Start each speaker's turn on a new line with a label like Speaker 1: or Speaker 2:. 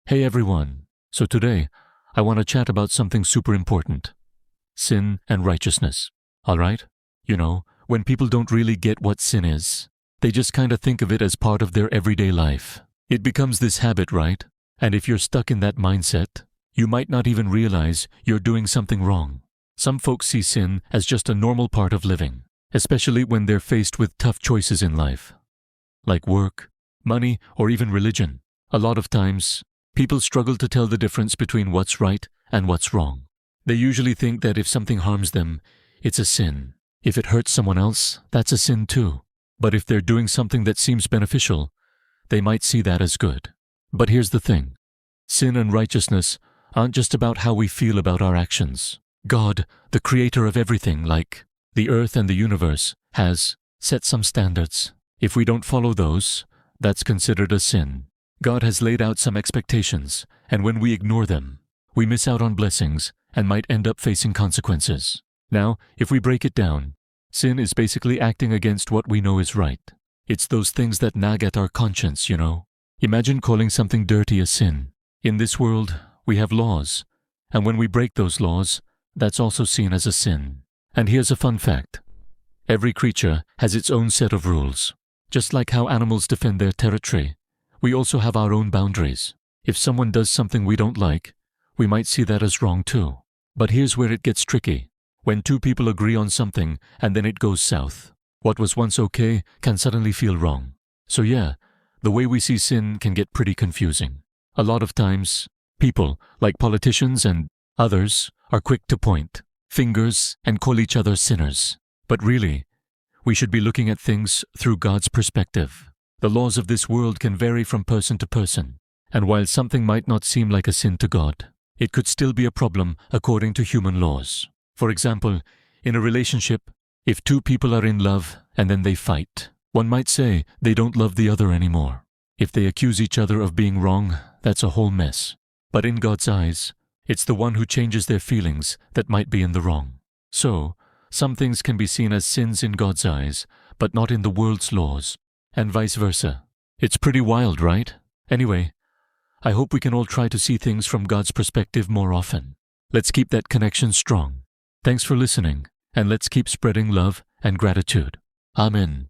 Speaker 1: Hey everyone. So today, I want to chat about something super important. Sin and righteousness. Alright? When people don't really get what sin is, they just kind of think of it as part of their everyday life. It becomes this habit, right? And if you're stuck in that mindset, you might not even realize you're doing something wrong. Some folks see sin as just a normal part of living, especially when they're faced with tough choices in life, like work, money, or even religion. A lot of times, people struggle to tell the difference between what's right and what's wrong. They usually think that if something harms them, it's a sin. If it hurts someone else, that's a sin too. But if they're doing something that seems beneficial, they might see that as good. But here's the thing. Sin and righteousness aren't just about how we feel about our actions. God, the creator of everything, like the earth and the universe, has set some standards. If we don't follow those, that's considered a sin. God has laid out some expectations, and when we ignore them, we miss out on blessings and might end up facing consequences. Now, if we break it down, sin is basically acting against what we know is right. It's those things that nag at our conscience, Imagine calling something dirty a sin. In this world, we have laws, and when we break those laws, that's also seen as a sin. And here's a fun fact. Every creature has its own set of rules. Just like how animals defend their territory, we also have our own boundaries. If someone does something we don't like, we might see that as wrong too. But here's where it gets tricky. When two people agree on something and then it goes south, what was once okay can suddenly feel wrong. So yeah, the way we see sin can get pretty confusing. A lot of times, people, like politicians and others, are quick to point fingers and call each other sinners. But really, we should be looking at things through God's perspective. The laws of this world can vary from person to person, and while something might not seem like a sin to God, it could still be a problem according to human laws. For example, in a relationship, if two people are in love and then they fight, one might say they don't love the other anymore. If they accuse each other of being wrong, that's a whole mess. But in God's eyes, it's the one who changes their feelings that might be in the wrong. So, some things can be seen as sins in God's eyes, but not in the world's laws, and vice versa. It's pretty wild, right? Anyway, I hope we can all try to see things from God's perspective more often. Let's keep that connection strong. Thanks for listening, and let's keep spreading love and gratitude. Amen.